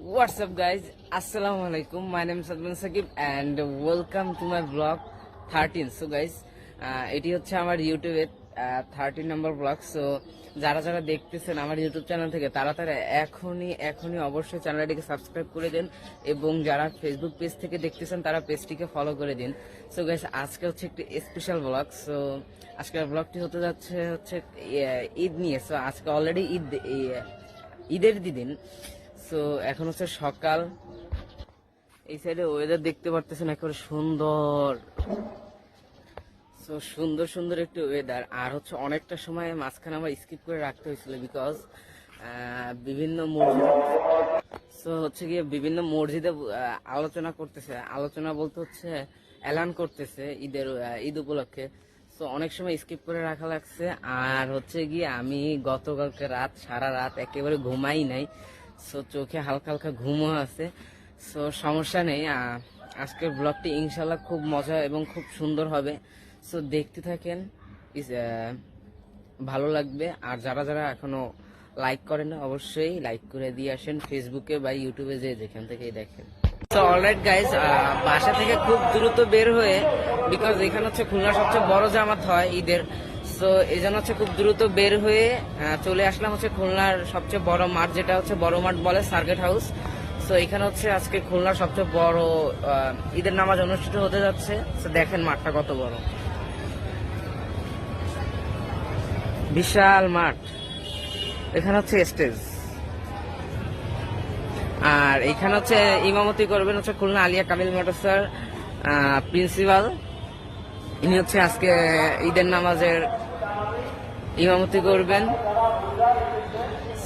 What's up guys, assalamu alaikum. My name is Adnan Sakib and welcome to my vlog 13. So guys, এটি হচ্ছে আমার ইউটিউবে 13 নম্বর blog. So যারা যারা দেখতেছেন আমার ইউটিউব চ্যানেল থেকে তারা এখনই অবশ্যই চ্যানেলটিকে সাবস্ক্রাইব করে দিন, এবং যারা ফেসবুক পেজ থেকে দেখতেছেন তারা পেজটিকে ফলো করে দিন। সো গাইস, আজকে হচ্ছে একটি স্পেশাল ব্লগ। সো আজকের ব্লগটি হতে যাচ্ছে ঈদ নিয়ে। সো আজকে অলরেডি ঈদের দিন। সো এখন হচ্ছে সকাল, এই সাইডে ওয়েদার দেখতে পারতেছেন একেবারে সুন্দর। সো সুন্দর একটি ওয়েদার। আর হচ্ছে অনেকটা সময় মাঝখানে আমার স্কিপ করে রাখতে হয়েছিল, বিকজ বিভিন্ন মসজিদ, সো হচ্ছে গিয়ে বিভিন্ন মসজিদে আলোচনা বলতে হচ্ছে এলান করতেছে ঈদ উপলক্ষে। সো অনেক সময় স্কিপ করে রাখা লাগছে। আর হচ্ছে গিয়ে আমি গতকালকে সারা রাত একেবারে ঘুমাই নাই। সো চোখে হালকা হালকা ঘুমও আছে। সো সমস্যা নেই, আজকের ব্লগটি ইনশাল্লাহ খুব মজা এবং খুব সুন্দর হবে। সো দেখতে থাকেন, ভালো লাগবে। আর যারা যারা এখনো লাইক করেন না অবশ্যই লাইক করে দিয়ে আসেন, ফেসবুকে বা ইউটিউবে যেখান থেকেই দেখেন। তো অলরাইট গাইজ, বাসা থেকে খুব দ্রুত বের হয়ে, বিকজ এখানে হচ্ছে খুলনার সবচেয়ে বড় জামাত হয় ঈদের। সো এই জন্য হচ্ছে খুব দ্রুত বের হয়ে চলে আসলাম হচ্ছে খুলনার সবচেয়ে বড় মাঠ, যেটা হচ্ছে বড় মাঠ বলে, সার্কিট হাউস। সো এখানে হচ্ছে আজকে খুলনার সবচেয়ে বড় ঈদের নামাজ অনুষ্ঠিত হতে যাচ্ছে। তো দেখেন মাঠটা কত বড়, বিশাল মাঠ। এখানে হচ্ছে স্টেজ, আর এখানে হচ্ছে ইমামতি করবেন হচ্ছে খুলনা আলিয়া কামিল মাদ্রাসার প্রিন্সিপাল। ইনি হচ্ছে আজকে ঈদের নামাজের ইমামতি করবেন।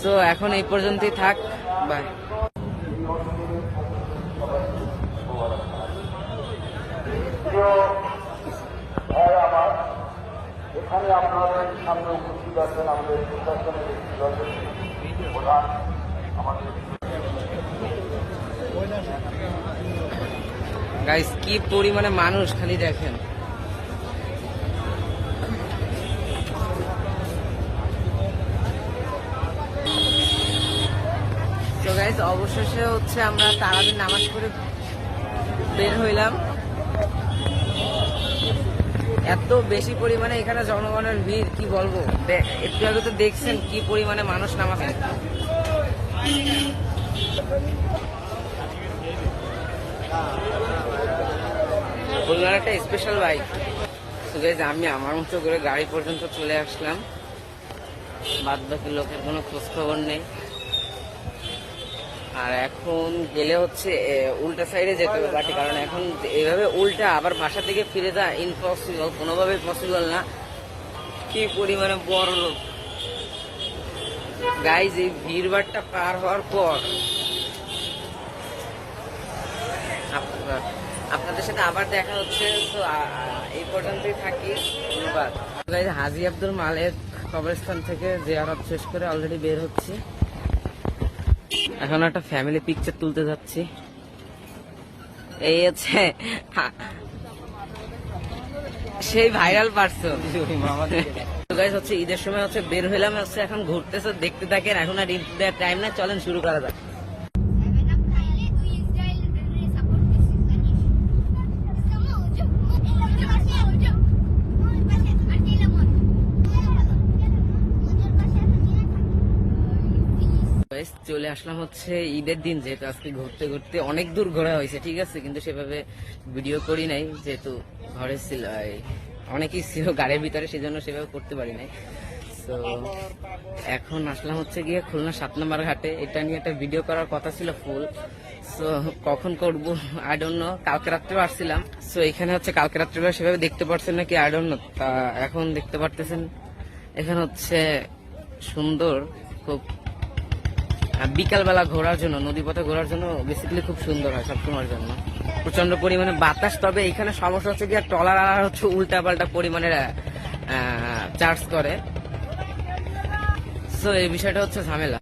সো এখন এই পর্যন্তই থাক, বাই। এখানে আপনাদের সামনে উপস্থিত আছেন আমাদের প্রশাসনের প্রধান, আমাদের গাইস কি পরিমাণে মানুষ খালি দেখেন। তো গাইস, অবশেষে হচ্ছে আমরা তারাবির নামাজ পড়ে বের হইলাম। এত বেশি পরিমাণে এখানে জনগণের ভিড়, কি বলবো। একটু আগে তো দেখছেন কি পরিমাণে মানুষ নামাজ। খুলনার একটা স্পেশাল বাইক। আমি আমার মতো করে গাড়ি পর্যন্ত চলে আসলাম, বাদ বাকি লোকের কোনো খোঁজ খবর নেই। আর এখন গেলে হচ্ছে উল্টা সাইডে যেতে হবে বাটি, কারণ এখন এইভাবে উল্টা আবার বাসা থেকে ফিরে যাওয়া ইম্পসিবল, কোনোভাবে পসিবল না। কি পরিমাণে বড় লোক গাইজ। এই ভিড়ভাড়টা পার হওয়ার পর আপনাদের সাথে আবার দেখা হচ্ছে। তো এই পর্যন্তই থাকি, ধন্যবাদ। হাজী আব্দুল মালেক কবরস্থান থেকে জিয়ারত শেষ করে অলরেডি বের হচ্ছি। এখন একটা ফ্যামিলি পিকচার তুলতে যাচ্ছি। এই হচ্ছে সেই ভাইরাল পারসন। হচ্ছে ঈদের সময় হচ্ছে বের হইলাম, হচ্ছে এখন ঘুরতেছে, দেখতে থাকেন। এখন আর ঈদ দেওয়ার টাইম না, চলেন শুরু করা যাক। চলে আসলাম হচ্ছে ঈদের দিন, যেহেতু আজকে ঘুরতে ঘুরতে অনেক দূর ঘোরা হয়েছে, ঠিক আছে, কিন্তু সেভাবে ভিডিও করি নাই, যেহেতু ঘরে ছিল, অনেকেই ছিল গাড়ির ভিতরে, সেই জন্য সেভাবে করতে পারি নাই। তো এখন আসলাম হচ্ছে গিয়ে খুলনা 7 নম্বর ঘাটে। এটা নিয়ে একটা ভিডিও করার কথা ছিল ফুল। সো কখন করব আই ডোন্ট নো। কালকে রাত্রেও আসছিলাম। সো এখানে হচ্ছে কালকে রাত্রেবেলা সেভাবে দেখতে পারছেন নাকি আই ডোন্ট নো, তা এখন দেখতে পারতেছেন। এখানে হচ্ছে সুন্দর, খুব বিকালবেলা ঘোরার জন্য, নদীপথে ঘোরার জন্য বেসিক্যালি খুব সুন্দর হয় সবসময়ের জন্য। প্রচন্ড পরিমাণে বাতাস। তবে এখানে সমস্যা হচ্ছে কি, ট্রলার হচ্ছে উল্টা পাল্টা পরিমাণে চার্জ করে। সো এই বিষয়টা হচ্ছে ঝামেলা।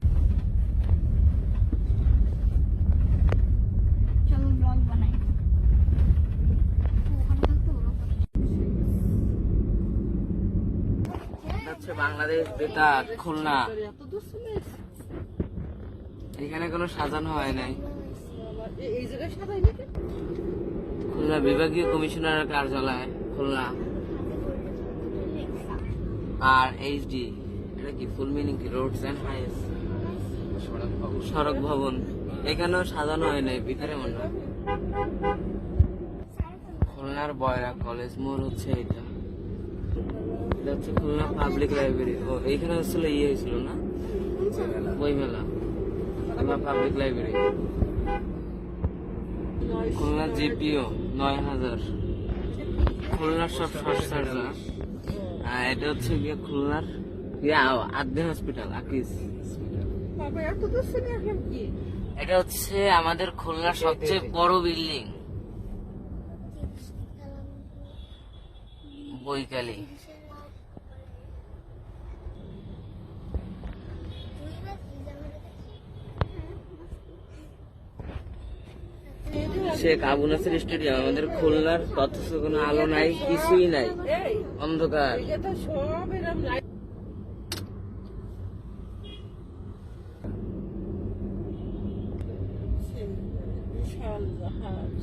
বাংলাদেশ বেতার খুলনা। এখানে কোনো সাজানো হয় নাই। এই জায়গায় সাজাই নাকি? খুলনা বিভাগীয় কমিশনারের কার্যালয় খুলনা আর এইচডি, এটা কি ফুল মিনিং কি? রোডস এন্ড হাইওয়েজ, সড়ক ভবন। এখানেও সাজানো হয় নাই, ভিতরে মনে হয়। খুলনার বয়রা কলেজ মোড় হচ্ছে এটা। এটা হচ্ছে খুলনা পাবলিক লাইব্রেরি। ও এইখানে হচ্ছিল হয়েছিল না বইমেলা, Khulna public library. Khulna GPO 9000। খুলনার সব সস্তাটা। এটা হচ্ছে গিয়ে খুলনার আদ্যে হসপিটাল আকিস। বাবা এত দূর থেকে আসলাম কি? এটা হচ্ছে আমাদের খুলনার সবচেয়ে বড় বিল্ডিং, বৈকালী। শেখ আবু নাসির স্টেডিয়াম আমাদের খুলনার, অথচ কোনো আলো নাই, কিছুই নাই, এই অন্ধকার। এটা সব এরকম লাইট। বিশাল জাহাজ।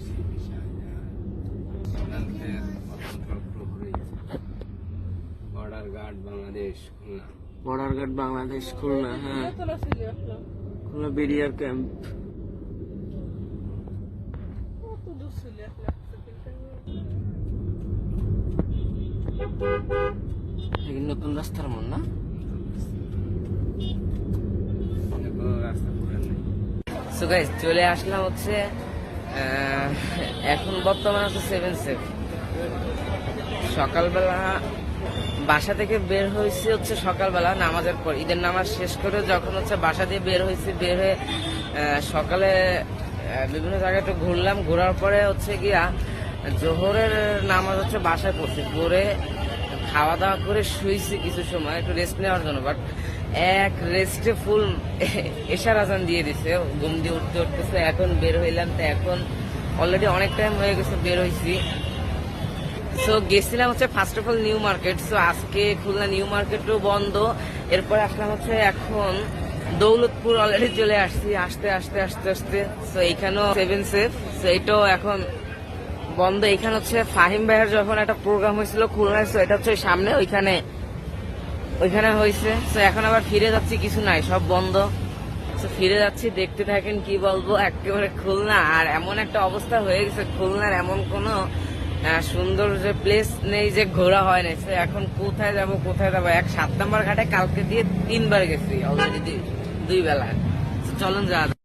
Border guard Bangladesh Khulna, border guard Bangladesh Khulna. হ্যাঁ, কতলা ছিল আসলাম? Khulna BDR camp. কত দূর ছিল আসলাম? এই নতুন রাস্তার মন না? সো গাইস, চলে আসলাম হচ্ছে এখন বর্তমানে হচ্ছে 7 সেফ। সকালবেলা বাসা থেকে বের হয়েছি হচ্ছে সকালবেলা নামাজের পর, ঈদের নামাজ শেষ করে যখন হচ্ছে বাসা দিয়ে বের হয়েছি, বের হয়ে সকালে বিভিন্ন জায়গায় একটু ঘুরলাম। ঘোরার পরে হচ্ছে গিয়া জোহরের নামাজ হচ্ছে বাসায় পড়ছি, পরে খাওয়া দাওয়া করে শুয়েছি কিছু সময় একটু রেস্ট নেওয়ার জন্য। বাট এক রেস্টে ফুল এশার আজান দিয়ে দিছে, ঘুম দিয়ে উঠতে উঠতেছে। এখন বের হইলাম, তো এখন অলরেডি অনেক টাইম হয়ে গেছে বের হয়েছি। সো গেছিলাম হচ্ছে first of all new market. So আজকে খুলনা নিউ মার্কেটও বন্ধ। এরপর আসলাম হচ্ছে এখন দৌলতপুর, অলরেডি চলে আসছি আসতে আসতে আসতে আসতে। সো এইখানেও 7 সেফ, সো এটাও এখন বন্ধ। এখানে হচ্ছে ফাহিম ভাইয়ের যখন একটা প্রোগ্রাম হয়েছিল খুলনায়, সো এটা হচ্ছে সামনে ওইখানে হয়েছে। সো এখন আবার ফিরে যাচ্ছি, কিছু নাই, সব বন্ধ। সো ফিরে যাচ্ছি, দেখতে থাকেন। কি বলবো, একেবারে খুলনা আর এমন একটা অবস্থা হয়ে গেছে, খুলনার এমন কোনো সুন্দর যে প্লেস নেই যে ঘোরা হয় না। সো এখন কোথায় যাব 7 নম্বর ঘাটে কালকে দিয়ে 3 বার গেছি অলরেডি, 2 বেলা। চলুন যা।